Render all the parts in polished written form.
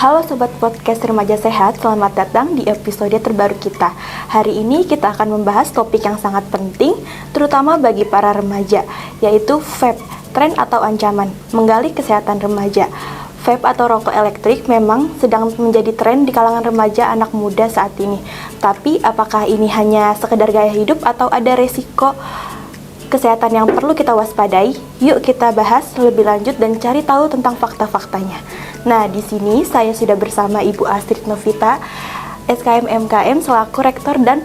Halo Sobat Podcast Remaja Sehat, selamat datang di episode terbaru kita. Hari ini kita akan membahas topik yang sangat penting, terutama bagi para remaja, yaitu vape, tren atau ancaman, menggali kesehatan remaja. Vape atau rokok elektrik memang sedang menjadi tren di kalangan remaja anak muda saat ini. Tapi apakah ini hanya sekedar gaya hidup atau ada resiko kesehatan yang perlu kita waspadai? Yuk kita bahas lebih lanjut dan cari tahu tentang fakta-faktanya. Nah, di sini saya sudah bersama Ibu Astrid Novita, SKM MKM selaku rektor dan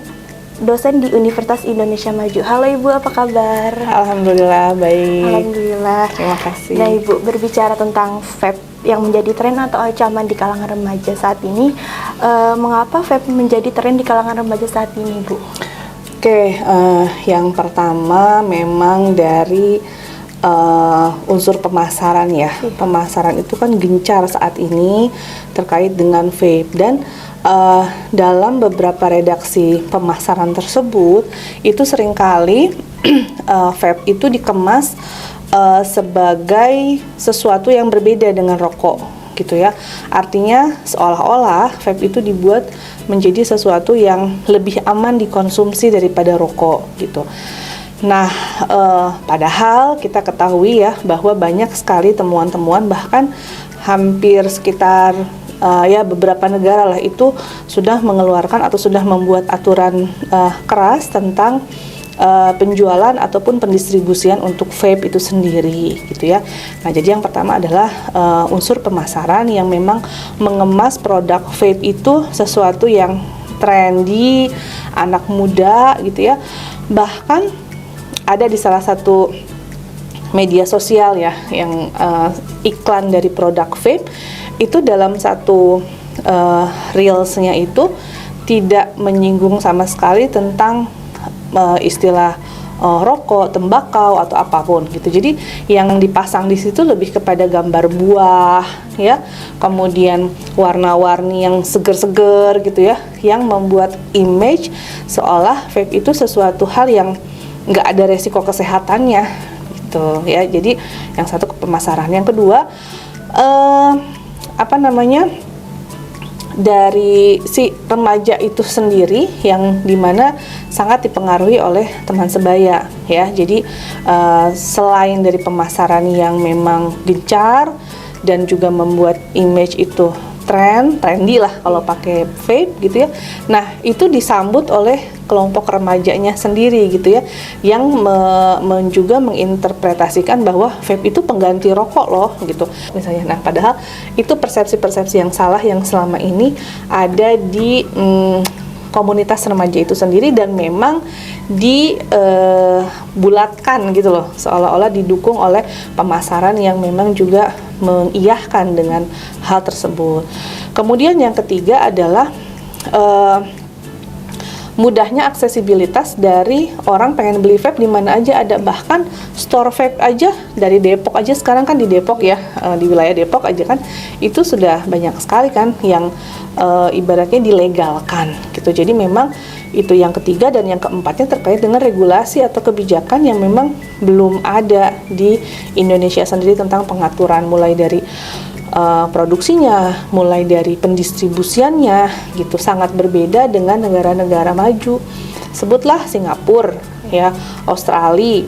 dosen di Universitas Indonesia Maju. Halo Ibu, apa kabar? Alhamdulillah baik. Alhamdulillah. Terima kasih. Nah Ibu, berbicara tentang vape yang menjadi tren atau ancaman di kalangan remaja saat ini, mengapa vape menjadi tren di kalangan remaja saat ini, Bu? Oke, yang pertama memang dari unsur pemasaran ya. Pemasaran itu kan gencar saat ini terkait dengan vape, dan dalam beberapa redaksi pemasaran tersebut itu seringkali vape itu dikemas sebagai sesuatu yang berbeda dengan rokok gitu ya. Artinya seolah-olah vape itu dibuat menjadi sesuatu yang lebih aman dikonsumsi daripada rokok gitu. Nah, padahal kita ketahui ya bahwa banyak sekali temuan-temuan, bahkan hampir sekitar beberapa negara lah itu sudah mengeluarkan atau sudah membuat aturan keras tentang penjualan ataupun pendistribusian untuk vape itu sendiri gitu ya. Nah, jadi yang pertama adalah unsur pemasaran yang memang mengemas produk vape itu sesuatu yang trendy, anak muda gitu ya. Bahkan ada di salah satu media sosial ya yang iklan dari produk vape itu dalam satu reelsnya itu tidak menyinggung sama sekali tentang istilah rokok, tembakau atau apapun gitu. Jadi yang dipasang di situ lebih kepada gambar buah ya, kemudian warna-warni yang seger-seger gitu ya, yang membuat image seolah vape itu sesuatu hal yang nggak ada resiko kesehatannya gitu ya. Jadi yang satu pemasaran, yang kedua dari si remaja itu sendiri yang dimana sangat dipengaruhi oleh teman sebaya ya. Jadi selain dari pemasaran yang memang gencar dan juga membuat image itu trendy lah kalau pakai vape gitu ya. Nah, itu disambut oleh kelompok remajanya sendiri gitu ya, yang juga menginterpretasikan bahwa vape itu pengganti rokok loh gitu misalnya. Nah, padahal itu persepsi-persepsi yang salah yang selama ini ada di komunitas remaja itu sendiri, dan memang dibulatkan gitu loh, seolah-olah didukung oleh pemasaran yang memang juga mengiyahkan dengan hal tersebut. Kemudian yang ketiga adalah mudahnya aksesibilitas dari orang pengen beli vape di mana aja ada. Bahkan store vape aja dari Depok aja sekarang kan, di Depok ya, di wilayah Depok aja kan itu sudah banyak sekali kan yang ibaratnya dilegalkan gitu. Jadi memang itu yang ketiga. Dan yang keempatnya terkait dengan regulasi atau kebijakan yang memang belum ada di Indonesia sendiri tentang pengaturan, mulai dari produksinya, mulai dari pendistribusiannya gitu, sangat berbeda dengan negara-negara maju. Sebutlah Singapura ya, Australia,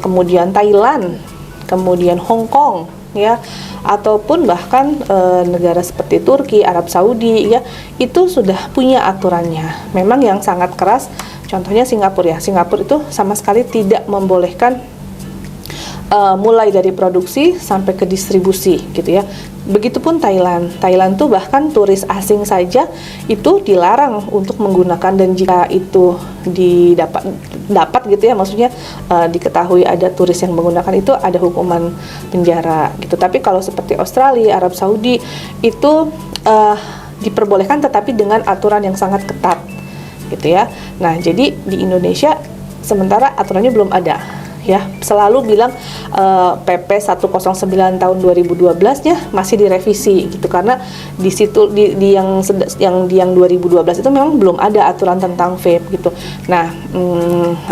kemudian Thailand, kemudian Hong Kong ya, ataupun bahkan negara seperti Turki, Arab Saudi ya, itu sudah punya aturannya memang yang sangat keras. Contohnya Singapura ya, Singapura itu sama sekali tidak membolehkan mulai dari produksi sampai ke distribusi gitu ya. Begitupun Thailand tuh bahkan turis asing saja itu dilarang untuk menggunakan, dan jika itu dapat gitu ya, maksudnya diketahui ada turis yang menggunakan, itu ada hukuman penjara gitu. Tapi kalau seperti Australia, Arab Saudi itu diperbolehkan tetapi dengan aturan yang sangat ketat gitu ya. Nah, jadi di Indonesia sementara aturannya belum ada ya. Selalu bilang PP 109 tahun 2012 ya masih direvisi gitu, karena di situ di yang 2012 itu memang belum ada aturan tentang vape gitu. Nah,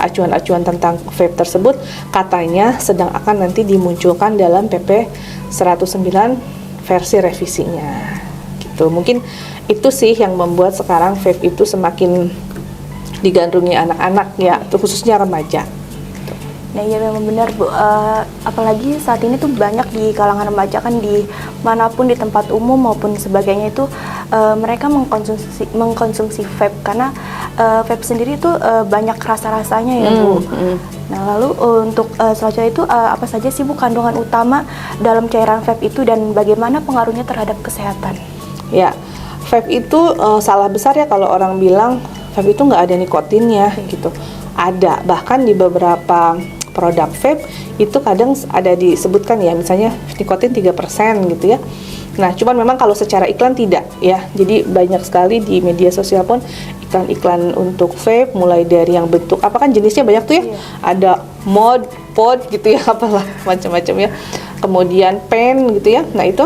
acuan-acuan tentang vape tersebut katanya sedang akan nanti dimunculkan dalam PP 109 versi revisinya gitu. Mungkin itu sih yang membuat sekarang vape itu semakin digandrungi anak-anak ya, khususnya remaja. Nah iya memang benar Bu, apalagi saat ini tuh banyak di kalangan remaja kan, di manapun di tempat umum maupun sebagainya itu mereka mengkonsumsi vape karena vape sendiri itu banyak rasa-rasanya ya Bu. Nah lalu untuk selanjutnya itu apa saja sih Bu kandungan utama dalam cairan vape itu dan bagaimana pengaruhnya terhadap kesehatan? Ya, vape itu salah besar ya kalau orang bilang vape itu nggak ada nikotinnya gitu. Ada, bahkan di beberapa produk vape itu kadang ada disebutkan ya, misalnya nikotin 3% gitu ya. Nah, cuman memang kalau secara iklan tidak ya. Jadi banyak sekali di media sosial pun iklan-iklan untuk vape, mulai dari yang bentuk apa kan jenisnya banyak tuh ya. Iya. Ada mod, pod gitu ya, apalah macam-macam ya. Kemudian pen gitu ya. Nah, itu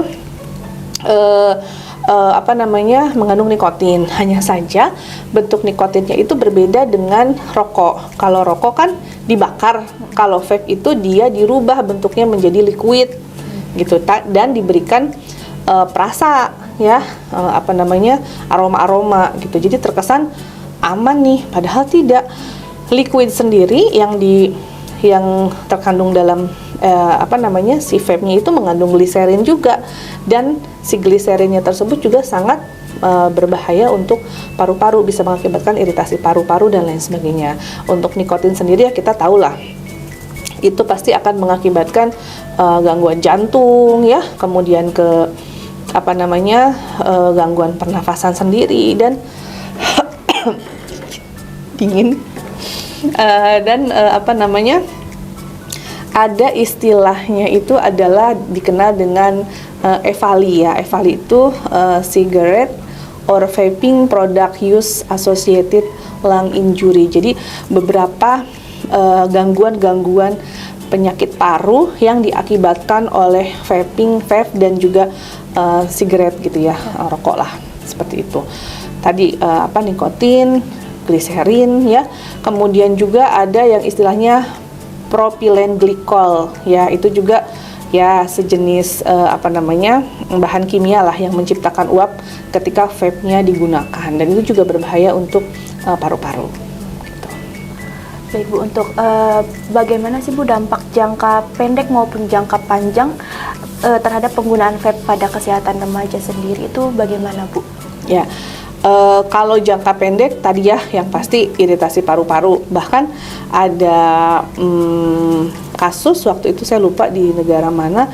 mengandung nikotin. Hanya saja bentuk nikotinnya itu berbeda dengan rokok. Kalau rokok kan dibakar, kalau vape itu dia dirubah bentuknya menjadi liquid gitu, dan diberikan perasa ya, aroma-aroma gitu. Jadi terkesan aman nih, padahal tidak. Liquid sendiri yang terkandung dalam si vape-nya itu mengandung gliserin juga, dan si gliserinnya tersebut juga sangat berbahaya untuk paru-paru, bisa mengakibatkan iritasi paru-paru dan lain sebagainya. Untuk nikotin sendiri ya kita tahu lah, itu pasti akan mengakibatkan gangguan jantung ya, kemudian gangguan pernafasan sendiri dan dingin. Ada istilahnya itu adalah dikenal dengan EVALI ya. EVALI itu cigarette or vaping product use associated lung injury. Jadi beberapa gangguan-gangguan penyakit paru yang diakibatkan oleh vaping, vape dan juga sigaret gitu ya, rokok lah seperti itu. Tadi nikotin, gliserin ya. Kemudian juga ada yang istilahnya propylene glycol ya, itu juga ya sejenis bahan kimia lah yang menciptakan uap ketika vape-nya digunakan, dan itu juga berbahaya untuk paru-paru gitu. Baik Bu, untuk bagaimana sih Bu dampak jangka pendek maupun jangka panjang terhadap penggunaan vape pada kesehatan remaja sendiri itu bagaimana Bu? Ya, kalau jangka pendek tadi ya yang pasti iritasi paru-paru. Bahkan ada kasus waktu itu saya lupa di negara mana,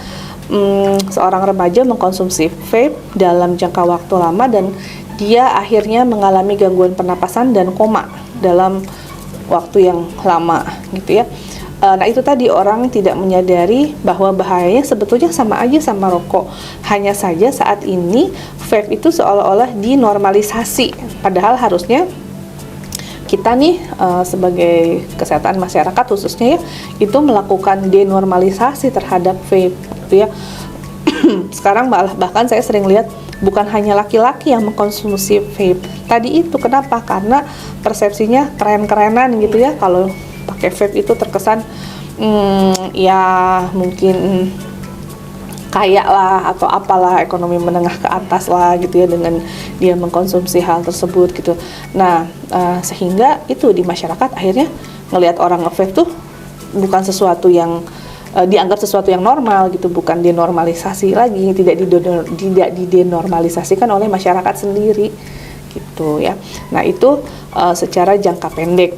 seorang remaja mengkonsumsi vape dalam jangka waktu lama dan dia akhirnya mengalami gangguan pernapasan dan koma dalam waktu yang lama gitu ya. Nah itu tadi, orang tidak menyadari bahwa bahayanya sebetulnya sama aja sama rokok. Hanya saja saat ini vape itu seolah-olah dinormalisasi, padahal harusnya kita nih sebagai kesehatan masyarakat khususnya ya, itu melakukan denormalisasi terhadap vape gitu ya. Sekarang bahkan saya sering lihat bukan hanya laki-laki yang mengkonsumsi vape. Tadi itu kenapa? Karena persepsinya keren-kerenan gitu ya, kalau pakai vape itu terkesan ya mungkin kaya lah atau apalah, ekonomi menengah ke atas lah gitu ya, dengan dia mengkonsumsi hal tersebut gitu. Nah sehingga itu di masyarakat akhirnya ngelihat orang nge-vape tuh bukan sesuatu yang dianggap sesuatu yang normal gitu, bukan denormalisasi lagi, tidak didenormalisasikan oleh masyarakat sendiri gitu ya. Nah itu secara jangka pendek,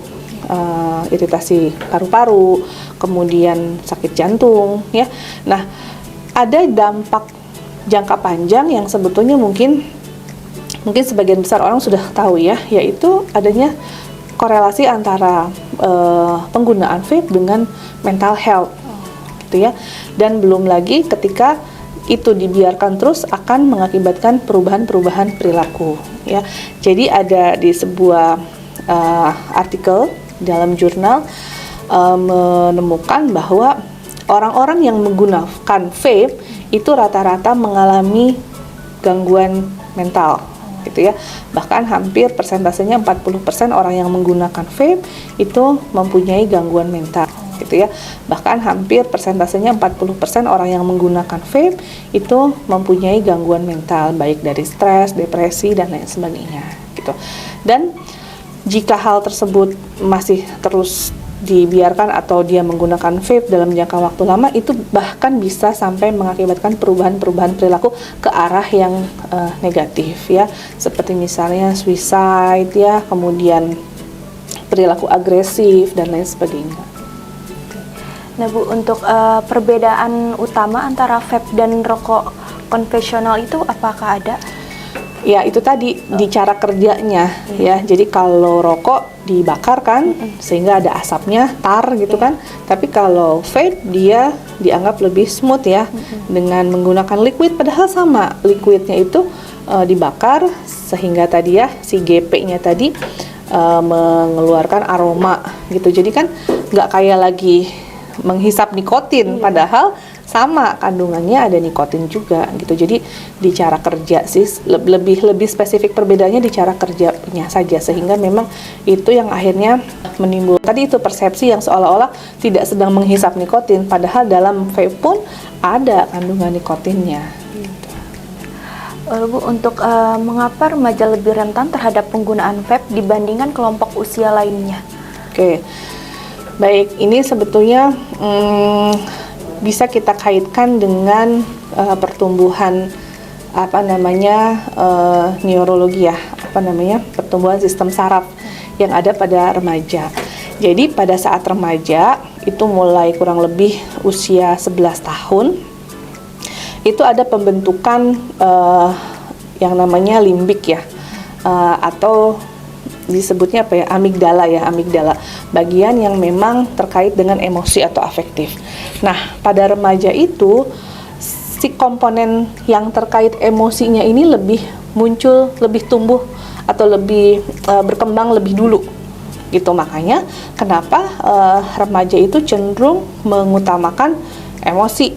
iritasi paru-paru, kemudian sakit jantung ya. Nah ada dampak jangka panjang yang sebetulnya mungkin sebagian besar orang sudah tahu ya, yaitu adanya korelasi antara penggunaan vape dengan mental health gitu ya. Dan belum lagi ketika itu dibiarkan terus akan mengakibatkan perubahan-perubahan perilaku ya. Jadi ada di sebuah artikel dalam jurnal menemukan bahwa orang-orang yang menggunakan vape itu rata-rata mengalami gangguan mental gitu ya. Bahkan hampir persentasenya 40% orang yang menggunakan vape itu mempunyai gangguan mental gitu ya. Bahkan hampir persentasenya 40% orang yang menggunakan vape itu mempunyai gangguan mental, baik dari stres, depresi, dan lain sebagainya gitu. Dan jika hal tersebut masih terus dibiarkan atau dia menggunakan vape dalam jangka waktu lama, itu bahkan bisa sampai mengakibatkan perubahan-perubahan perilaku ke arah yang negatif ya, seperti misalnya suicide ya, kemudian perilaku agresif dan lain sebagainya. Nah Bu, untuk perbedaan utama antara vape dan rokok konvensional itu apakah ada? Ya itu tadi di cara kerjanya ya. Jadi kalau rokok dibakar kan sehingga ada asapnya tar gitu kan. Tapi kalau vape dia dianggap lebih smooth ya dengan menggunakan liquid, padahal sama liquidnya itu dibakar sehingga tadi ya si GP-nya tadi mengeluarkan aroma gitu. Jadi kan nggak kayak lagi menghisap nikotin, padahal sama kandungannya ada nikotin juga gitu. Jadi di cara kerja sih lebih spesifik perbedaannya di cara kerjanya saja, sehingga memang itu yang akhirnya menimbulkan tadi itu persepsi yang seolah-olah tidak sedang menghisap nikotin, padahal dalam vape pun ada kandungan nikotinnya. Bu, untuk mengapa remaja lebih rentan terhadap penggunaan vape dibandingkan kelompok usia lainnya? Oke, baik, ini sebetulnya bisa kita kaitkan dengan pertumbuhan neurologi ya, pertumbuhan sistem saraf yang ada pada remaja. Jadi pada saat remaja itu mulai kurang lebih usia 11 tahun itu ada pembentukan yang namanya limbik ya, atau disebutnya amigdala, bagian yang memang terkait dengan emosi atau afektif. Nah, pada remaja itu si komponen yang terkait emosinya ini lebih muncul, lebih tumbuh atau lebih berkembang lebih dulu gitu. Makanya kenapa remaja itu cenderung mengutamakan emosi,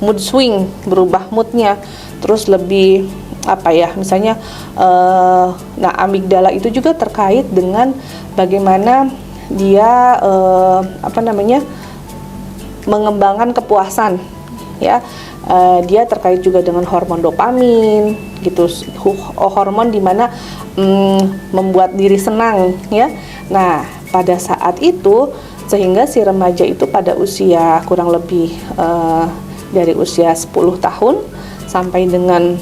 mood swing, berubah moodnya, terus lebih misalnya amigdala itu juga terkait dengan bagaimana dia mengembangkan kepuasan ya. Dia terkait juga dengan hormon dopamin gitu, hormon dimana membuat diri senang ya. Nah pada saat itu sehingga si remaja itu pada usia kurang lebih dari usia 10 tahun sampai dengan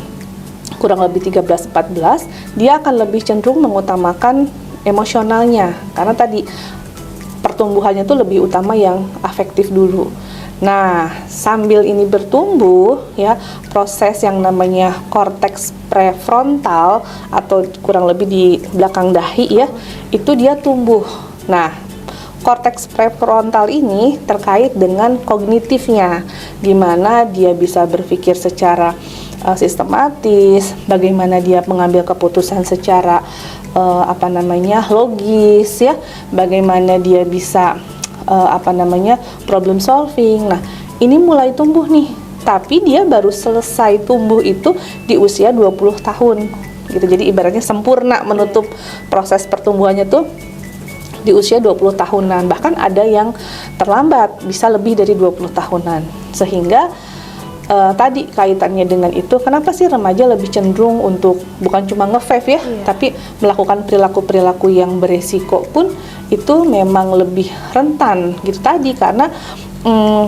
kurang lebih 13-14, dia akan lebih cenderung mengutamakan emosionalnya karena tadi pertumbuhannya tuh lebih utama yang afektif dulu. Nah, sambil ini bertumbuh ya, proses yang namanya korteks prefrontal atau kurang lebih di belakang dahi ya, itu dia tumbuh. Nah, korteks prefrontal ini terkait dengan kognitifnya, di mana dia bisa berpikir secara sistematis, bagaimana dia mengambil keputusan secara logis ya, bagaimana dia bisa problem solving. Nah, ini mulai tumbuh nih, tapi dia baru selesai tumbuh itu di usia 20 tahun gitu. Jadi ibaratnya sempurna menutup proses pertumbuhannya tuh di usia 20 tahunan, bahkan ada yang terlambat bisa lebih dari 20 tahunan. Sehingga tadi kaitannya dengan itu, kenapa sih remaja lebih cenderung untuk bukan cuma nge-vape ya, tapi melakukan perilaku-perilaku yang beresiko pun itu memang lebih rentan gitu tadi, karena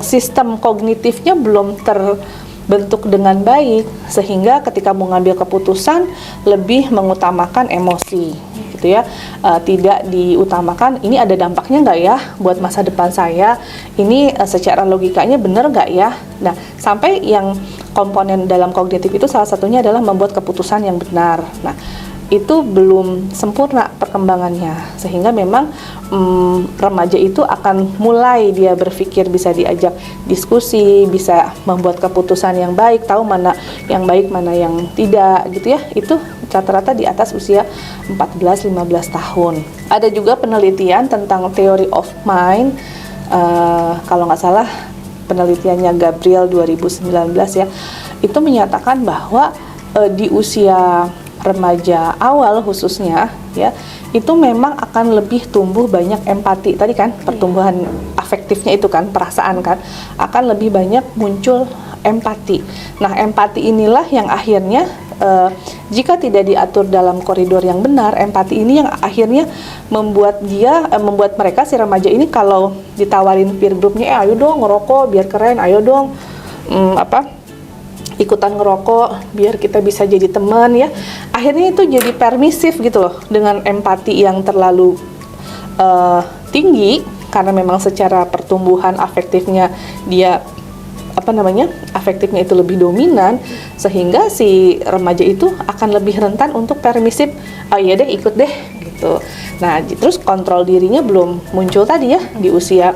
sistem kognitifnya belum terbentuk dengan baik, sehingga ketika mengambil keputusan lebih mengutamakan emosi gitu ya, tidak diutamakan ini ada dampaknya nggak ya buat masa depan saya, ini secara logikanya benar nggak ya. Nah, sampai yang komponen dalam kognitif itu salah satunya adalah membuat keputusan yang benar. Nah, itu belum sempurna perkembangannya, sehingga memang remaja itu akan mulai dia berpikir, bisa diajak diskusi, bisa membuat keputusan yang baik, tahu mana yang baik mana yang tidak gitu ya. Itu rata-rata di atas usia 14-15 tahun. Ada juga penelitian tentang theory of mind, kalau nggak salah penelitiannya Gabriel 2019 ya, itu menyatakan bahwa di usia remaja awal khususnya ya, itu memang akan lebih tumbuh banyak empati tadi kan, pertumbuhan afektif afektifnya itu kan, perasaan kan, akan lebih banyak muncul empati. Nah, empati inilah yang akhirnya jika tidak diatur dalam koridor yang benar, empati ini yang akhirnya membuat mereka si remaja ini kalau ditawarin peer groupnya, ayo dong ngerokok biar keren, ayo dong ikutan ngerokok biar kita bisa jadi teman ya. Akhirnya itu jadi permisif gitu loh, dengan empati yang terlalu tinggi karena memang secara pertumbuhan afektifnya dia afektifnya itu lebih dominan, sehingga si remaja itu akan lebih rentan untuk permisif, oh iya deh ikut deh gitu. Nah, terus kontrol dirinya belum muncul tadi ya, di usia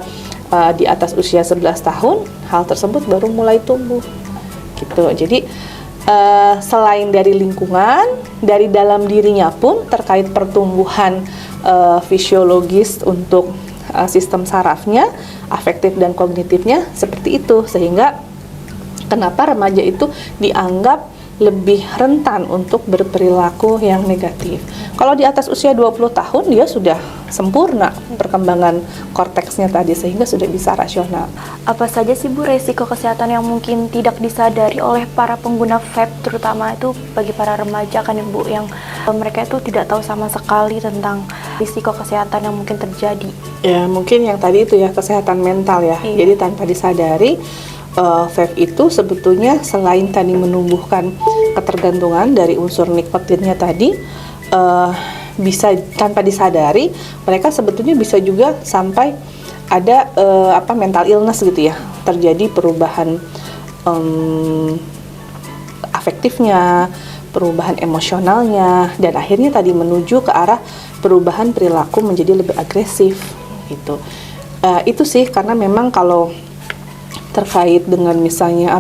di atas usia 11 tahun hal tersebut baru mulai tumbuh gitu. Jadi selain dari lingkungan, dari dalam dirinya pun terkait pertumbuhan fisiologis untuk sistem sarafnya, afektif dan kognitifnya seperti itu, sehingga kenapa remaja itu dianggap lebih rentan untuk berperilaku yang negatif. Kalau di atas usia 20 tahun dia sudah sempurna perkembangan korteksnya tadi, sehingga sudah bisa rasional. Apa saja sih Bu resiko kesehatan yang mungkin tidak disadari oleh para pengguna vape, terutama itu bagi para remaja kan Ibu, yang mereka itu tidak tahu sama sekali tentang risiko kesehatan yang mungkin terjadi? Ya, mungkin yang tadi itu ya, kesehatan mental ya. Iya. Jadi tanpa disadari vape itu sebetulnya selain tadi menumbuhkan ketergantungan dari unsur nikotinnya tadi, bisa tanpa disadari mereka sebetulnya bisa juga sampai ada mental illness gitu ya, terjadi perubahan afektifnya, perubahan emosionalnya, dan akhirnya tadi menuju ke arah perubahan perilaku menjadi lebih agresif gitu. Itu sih, karena memang kalau terkait dengan misalnya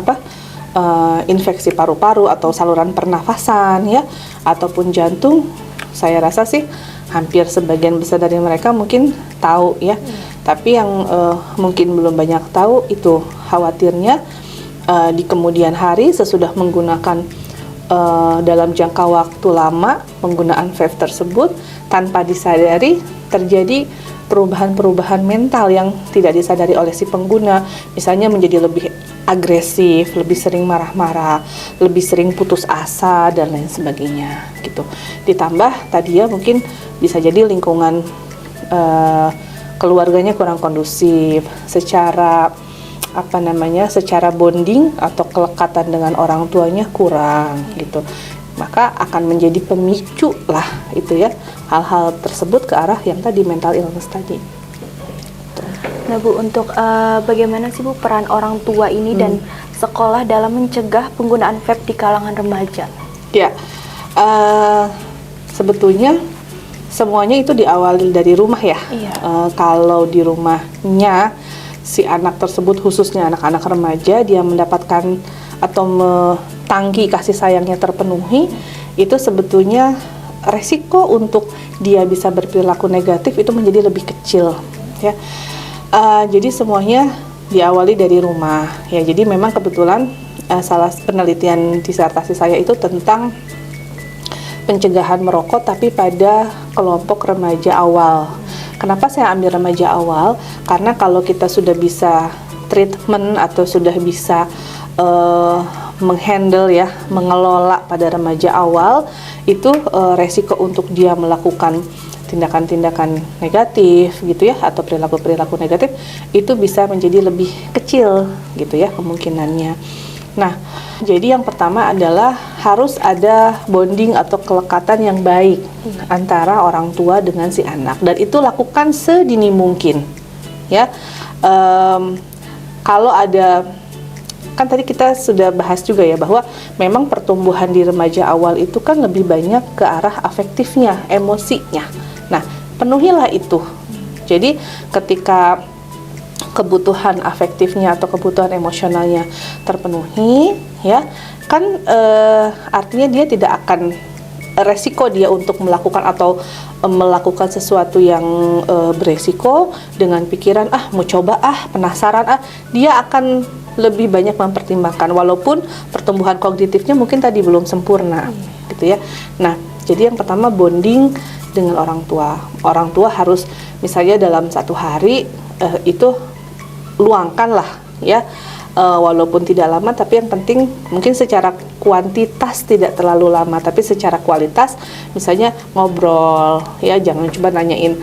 infeksi paru-paru atau saluran pernafasan ya, ataupun jantung, saya rasa sih hampir sebagian besar dari mereka mungkin tahu ya. Tapi yang mungkin belum banyak tahu itu khawatirnya di kemudian hari sesudah menggunakan dalam jangka waktu lama penggunaan vape tersebut, tanpa disadari terjadi perubahan-perubahan mental yang tidak disadari oleh si pengguna. Misalnya menjadi lebih agresif, lebih sering marah-marah, lebih sering putus asa, dan lain sebagainya gitu. Ditambah tadi ya, mungkin bisa jadi lingkungan keluarganya kurang kondusif, secara secara bonding atau kelekatan dengan orang tuanya kurang gitu. Maka akan menjadi pemicu lah itu ya, hal-hal tersebut ke arah yang tadi mental illness tadi. Nah Bu, untuk bagaimana sih Bu peran orang tua ini dan sekolah dalam mencegah penggunaan vape di kalangan remaja? Ya, sebetulnya semuanya itu diawali dari rumah ya. Iya. Kalau di rumahnya si anak tersebut, khususnya anak-anak remaja, dia mendapatkan atau tangki kasih sayangnya terpenuhi, itu sebetulnya resiko untuk dia bisa berperilaku negatif itu menjadi lebih kecil ya. Jadi semuanya diawali dari rumah ya. Jadi memang kebetulan salah penelitian disertasi saya itu tentang pencegahan merokok tapi pada kelompok remaja awal. Kenapa saya ambil remaja awal? Karena kalau kita sudah bisa treatment atau sudah bisa menghandle ya, mengelola pada remaja awal, itu resiko untuk dia melakukan tindakan-tindakan negatif gitu ya, atau perilaku-perilaku negatif itu bisa menjadi lebih kecil gitu ya kemungkinannya. Nah, jadi yang pertama adalah harus ada bonding atau kelekatan yang baik antara orang tua dengan si anak, dan itu lakukan sedini mungkin ya. Kalau ada, kan tadi kita sudah bahas juga ya, bahwa memang pertumbuhan di remaja awal itu kan lebih banyak ke arah afektifnya, emosinya. Nah, penuhilah itu. Jadi ketika kebutuhan afektifnya atau kebutuhan emosionalnya terpenuhi ya, kan artinya dia tidak akan resiko dia untuk melakukan atau melakukan sesuatu yang beresiko dengan pikiran mau coba penasaran dia akan lebih banyak mempertimbangkan, walaupun pertumbuhan kognitifnya mungkin tadi belum sempurna gitu ya. Nah, jadi yang pertama bonding dengan orang tua. Orang tua harus misalnya dalam satu hari itu luangkan lah ya. Walaupun tidak lama, tapi yang penting mungkin secara kuantitas tidak terlalu lama, tapi secara kualitas misalnya ngobrol ya, jangan coba nanyain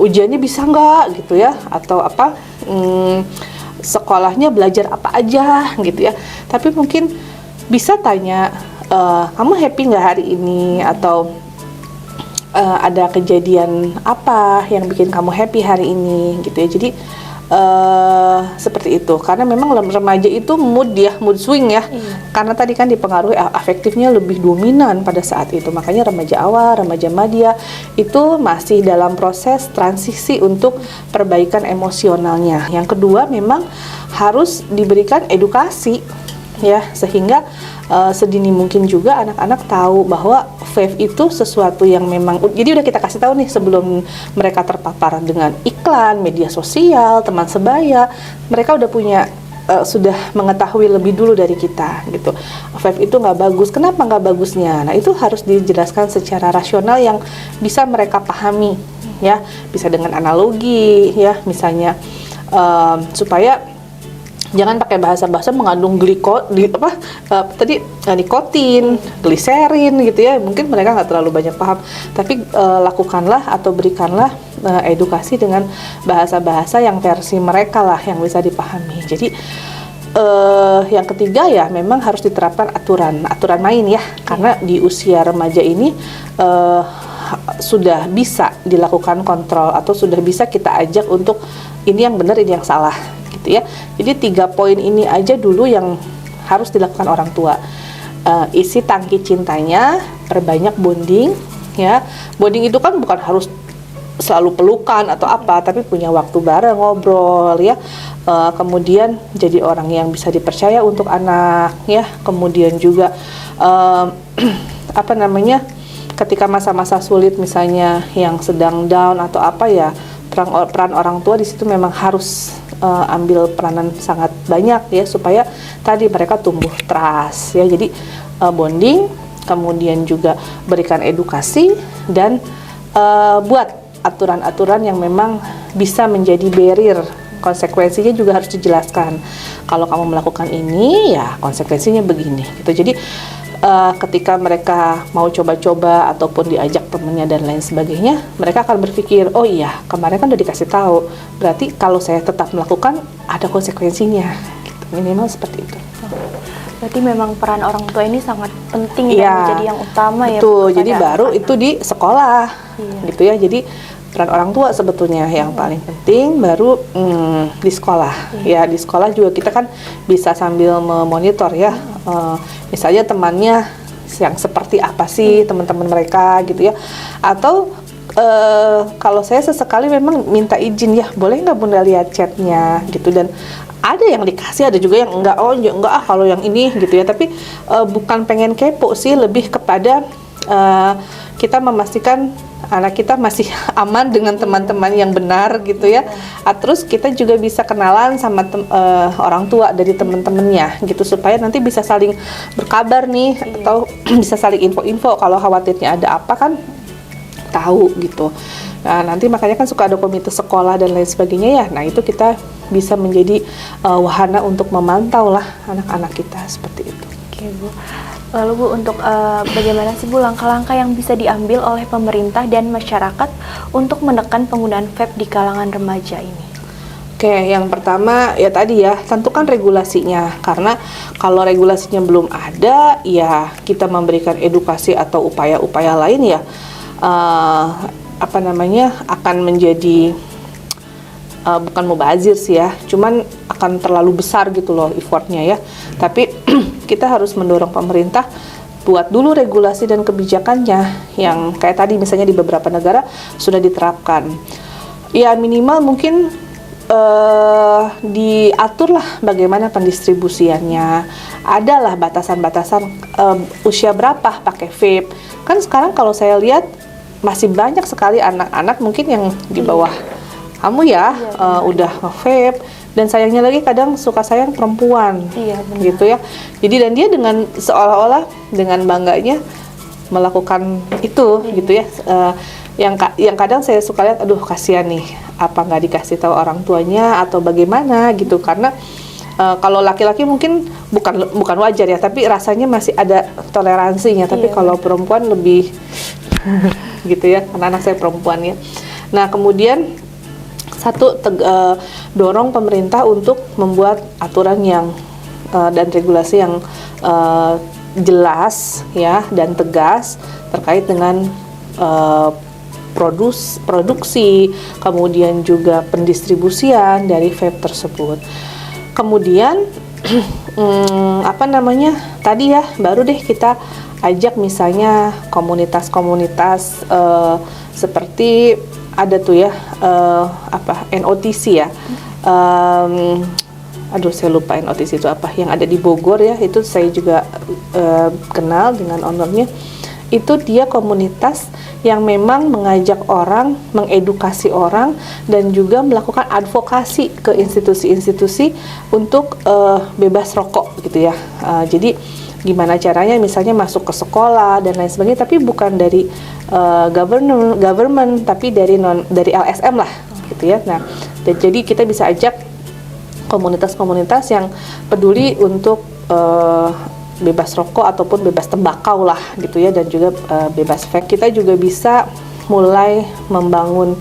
ujiannya bisa nggak gitu ya, atau apa sekolahnya belajar apa aja gitu ya, tapi mungkin bisa tanya kamu happy nggak hari ini, atau ada kejadian apa yang bikin kamu happy hari ini gitu ya. Jadi seperti itu, karena memang remaja itu mood swing ya. Karena tadi kan dipengaruhi afektifnya lebih dominan pada saat itu, makanya remaja awal, remaja madya itu masih dalam proses transisi untuk perbaikan emosionalnya. Yang kedua, memang harus diberikan edukasi ya, sehingga sedini mungkin juga anak-anak tahu bahwa vape itu sesuatu yang memang, jadi udah kita kasih tahu nih sebelum mereka terpapar dengan iklan, media sosial, teman sebaya, mereka udah punya sudah mengetahui lebih dulu dari kita gitu. Vape itu nggak bagus. Kenapa nggak bagusnya? Nah, itu harus dijelaskan secara rasional yang bisa mereka pahami ya, bisa dengan analogi ya, misalnya supaya jangan pakai bahasa-bahasa mengandung nikotin, gliserin gitu ya. Mungkin mereka nggak terlalu banyak paham, tapi lakukanlah atau berikanlah edukasi dengan bahasa-bahasa yang versi mereka lah yang bisa dipahami. Jadi yang ketiga ya, memang harus diterapkan aturan main ya, karena di usia remaja ini sudah bisa dilakukan kontrol, atau sudah bisa kita ajak untuk ini yang benar, ini yang salah gitu ya. Jadi 3 poin ini aja dulu yang harus dilakukan orang tua. Isi tangki cintanya, perbanyak bonding ya. Bonding itu kan bukan harus selalu pelukan atau apa, tapi punya waktu bareng, ngobrol ya. Kemudian jadi orang yang bisa dipercaya untuk anak ya. Kemudian juga ketika masa-masa sulit misalnya yang sedang down atau apa ya, peran orang tua di situ memang harus ambil peranan sangat banyak ya, supaya tadi mereka tumbuh trust ya. Jadi bonding, kemudian juga berikan edukasi, dan buat aturan-aturan yang memang bisa menjadi barrier. Konsekuensinya juga harus dijelaskan. Kalau kamu melakukan ini ya konsekuensinya begini gitu. Jadi ketika mereka mau coba-coba ataupun diajak temennya dan lain sebagainya, mereka akan berpikir, oh iya kemarin kan udah dikasih tahu, berarti kalau saya tetap melakukan ada konsekuensinya gitu. Minimal seperti itu. Berarti memang peran orang tua ini sangat penting ya, dan menjadi yang utama ya. Betul, jadi baru itu di sekolah gitu ya. Jadi peran orang tua sebetulnya yang paling penting, baru di sekolah ya. Di sekolah juga kita kan bisa sambil memonitor ya, misalnya temannya yang seperti apa sih teman-teman mereka gitu ya. Atau kalau saya sesekali memang minta izin ya, boleh nggak Bunda lihat chatnya gitu, dan ada yang dikasih, ada juga yang enggak, oh enggak kalau yang ini gitu ya. Tapi bukan pengen kepo sih, lebih kepada kita memastikan anak kita masih aman dengan teman-teman yang benar gitu ya. Terus kita juga bisa kenalan sama orang tua dari teman-temannya gitu, supaya nanti bisa saling berkabar nih, atau bisa saling info-info kalau khawatirnya ada apa kan tahu gitu. Nah, nanti makanya kan suka ada komite sekolah dan lain sebagainya ya. Nah, itu kita bisa menjadi wahana untuk memantau lah anak-anak kita seperti itu. Oke, Bu. Lalu Bu, untuk bagaimana sih Bu langkah-langkah yang bisa diambil oleh pemerintah dan masyarakat untuk menekan penggunaan vape di kalangan remaja ini? Oke, yang pertama ya tadi ya, tentukan regulasinya. Karena kalau regulasinya belum ada, ya kita memberikan edukasi atau upaya-upaya lain ya akan menjadi bukan mubazir sih ya, cuman akan terlalu besar gitu loh effortnya ya. Tapi kita harus mendorong pemerintah buat dulu regulasi dan kebijakannya yang kayak tadi misalnya di beberapa negara sudah diterapkan. Ya minimal mungkin diaturlah bagaimana pendistribusiannya, adalah batasan-batasan usia berapa pakai vape. Kan sekarang kalau saya lihat masih banyak sekali anak-anak mungkin yang di bawah kamu ya, udah nge-vape, dan sayangnya lagi kadang suka sayang perempuan gitu ya. Jadi dan dia dengan seolah-olah dengan bangganya melakukan itu gitu ya. yang kadang saya suka lihat, aduh kasihan nih, apa nggak dikasih tahu orang tuanya atau bagaimana gitu, karena kalau laki-laki mungkin bukan wajar ya, tapi rasanya masih ada toleransinya. Tapi kalau perempuan lebih gitu ya, karena anak saya perempuan ya. Nah kemudian dorong pemerintah untuk membuat aturan yang dan regulasi yang jelas ya dan tegas terkait dengan produksi, kemudian juga pendistribusian dari vape tersebut. Kemudian tadi ya baru deh kita ajak misalnya komunitas-komunitas seperti ada tuh ya NOTC ya. Saya lupa NOTC itu apa, yang ada di Bogor ya, itu saya juga kenal dengan ownernya. Itu dia komunitas yang memang mengajak orang, mengedukasi orang, dan juga melakukan advokasi ke institusi-institusi untuk bebas rokok gitu ya. Jadi gimana caranya misalnya masuk ke sekolah dan lain sebagainya, tapi bukan dari government, tapi dari LSM lah gitu ya. Nah, jadi kita bisa ajak komunitas-komunitas yang peduli untuk bebas rokok ataupun bebas tembakau lah gitu ya, dan juga bebas vape. Kita juga bisa mulai membangun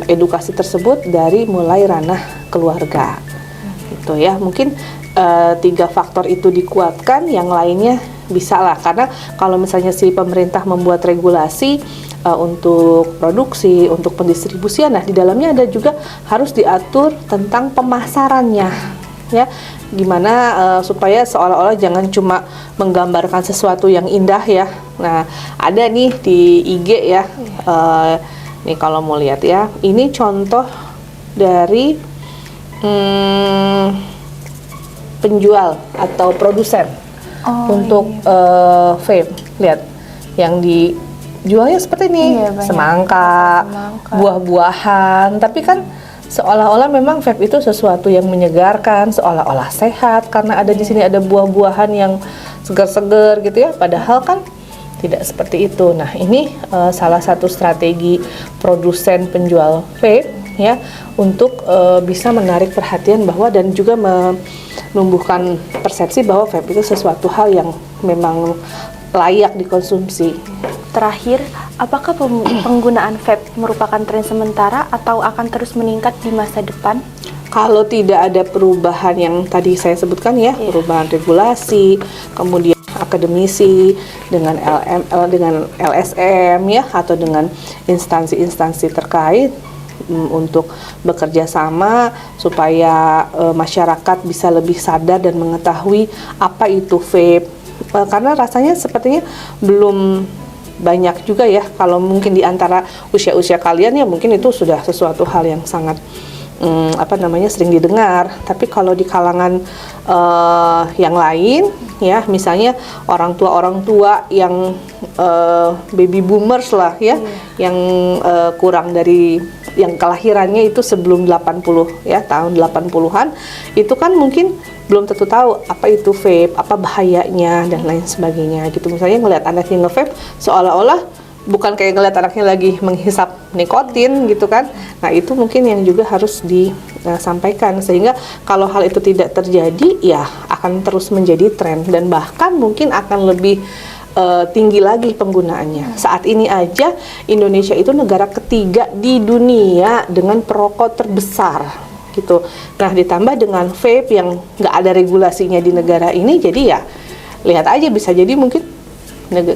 edukasi tersebut dari mulai ranah keluarga gitu ya. Mungkin 3 faktor itu dikuatkan, yang lainnya bisa lah, karena kalau misalnya si pemerintah membuat regulasi untuk produksi, untuk pendistribusian, nah di dalamnya ada juga harus diatur tentang pemasarannya ya, gimana supaya seolah-olah jangan cuma menggambarkan sesuatu yang indah ya. Nah ada nih di IG ya, nih kalau mau lihat ya, ini contoh dari penjual atau produsen untuk vape. Lihat yang dijualnya seperti ini, semangka, buah-buahan, tapi kan seolah-olah memang vape itu sesuatu yang menyegarkan, seolah-olah sehat karena ada di sini ada buah-buahan yang segar-segar gitu ya, padahal kan tidak seperti itu. Nah, ini salah satu strategi produsen penjual vape ya, untuk bisa menarik perhatian bahwa, dan juga menumbuhkan persepsi bahwa vape itu sesuatu hal yang memang layak dikonsumsi. Terakhir, apakah penggunaan vape merupakan tren sementara atau akan terus meningkat di masa depan? Kalau tidak ada perubahan yang tadi saya sebutkan ya, perubahan regulasi, kemudian akademisi dengan LSM ya, atau dengan instansi-instansi terkait untuk bekerja sama supaya masyarakat bisa lebih sadar dan mengetahui apa itu vape, karena rasanya sepertinya belum banyak juga ya. Kalau mungkin di antara usia-usia kalian ya mungkin itu sudah sesuatu hal yang sangat sering didengar, tapi kalau di kalangan yang lain ya, misalnya orang tua yang baby boomers lah ya, yang kurang dari yang kelahirannya itu sebelum 80 ya, tahun 80-an, itu kan mungkin belum tentu tahu apa itu vape, apa bahayanya dan lain sebagainya gitu. Misalnya ngelihat anaknya nge-vape seolah-olah bukan kayak ngeliat anaknya lagi menghisap nikotin gitu kan. Nah itu mungkin yang juga harus disampaikan, sehingga kalau hal itu tidak terjadi ya akan terus menjadi tren, dan bahkan mungkin akan lebih tinggi lagi penggunaannya. Saat ini aja Indonesia itu negara ketiga di dunia dengan perokok terbesar gitu. Nah ditambah dengan vape yang nggak ada regulasinya di negara ini, jadi ya lihat aja, bisa jadi mungkin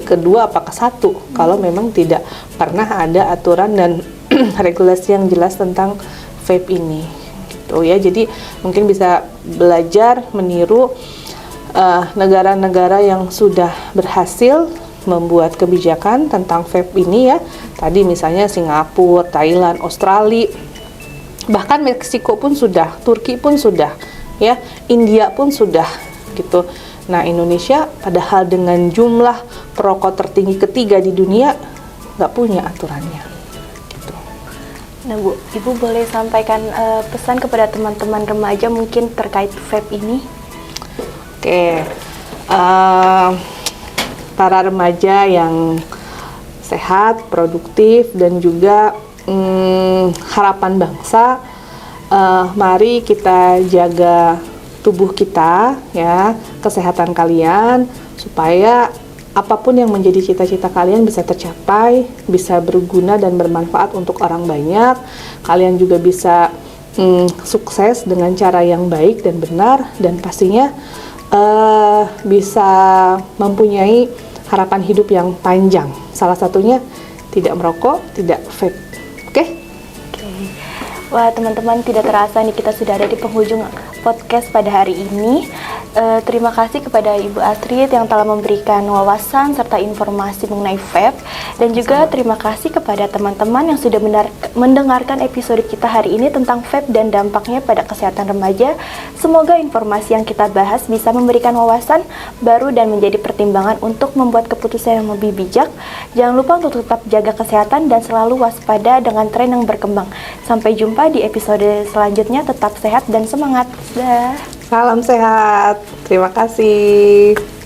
kedua apa ke satu kalau memang tidak pernah ada aturan dan regulasi yang jelas tentang vape ini gitu ya. Jadi mungkin bisa belajar meniru negara-negara yang sudah berhasil membuat kebijakan tentang vape ini ya. Tadi misalnya Singapura, Thailand, Australia, bahkan Meksiko pun sudah, Turki pun sudah ya, India pun sudah gitu. Nah Indonesia padahal dengan jumlah perokok tertinggi ketiga di dunia nggak punya aturannya gitu. Nah Bu, Ibu boleh sampaikan pesan kepada teman-teman remaja mungkin terkait vape ini? Oke, para remaja yang sehat, produktif, dan juga harapan bangsa. Mari kita jaga tubuh kita, ya, kesehatan kalian, supaya apapun yang menjadi cita-cita kalian bisa tercapai, bisa berguna dan bermanfaat untuk orang banyak. Kalian juga bisa sukses dengan cara yang baik dan benar, dan pastinya bisa mempunyai harapan hidup yang panjang. Salah satunya tidak merokok, tidak vape. Oke? Wah, teman-teman, tidak terasa nih kita sudah ada di penghujung podcast pada hari ini. Terima kasih kepada Ibu Astrid yang telah memberikan wawasan serta informasi mengenai vape, dan juga terima kasih kepada teman-teman yang sudah mendengarkan episode kita hari ini tentang vape dan dampaknya pada kesehatan remaja. Semoga informasi yang kita bahas bisa memberikan wawasan baru dan menjadi pertimbangan untuk membuat keputusan yang lebih bijak. Jangan lupa untuk tetap jaga kesehatan dan selalu waspada dengan tren yang berkembang. Sampai jumpa di episode selanjutnya. Tetap sehat dan semangat. Dah. Salam sehat. Terima kasih.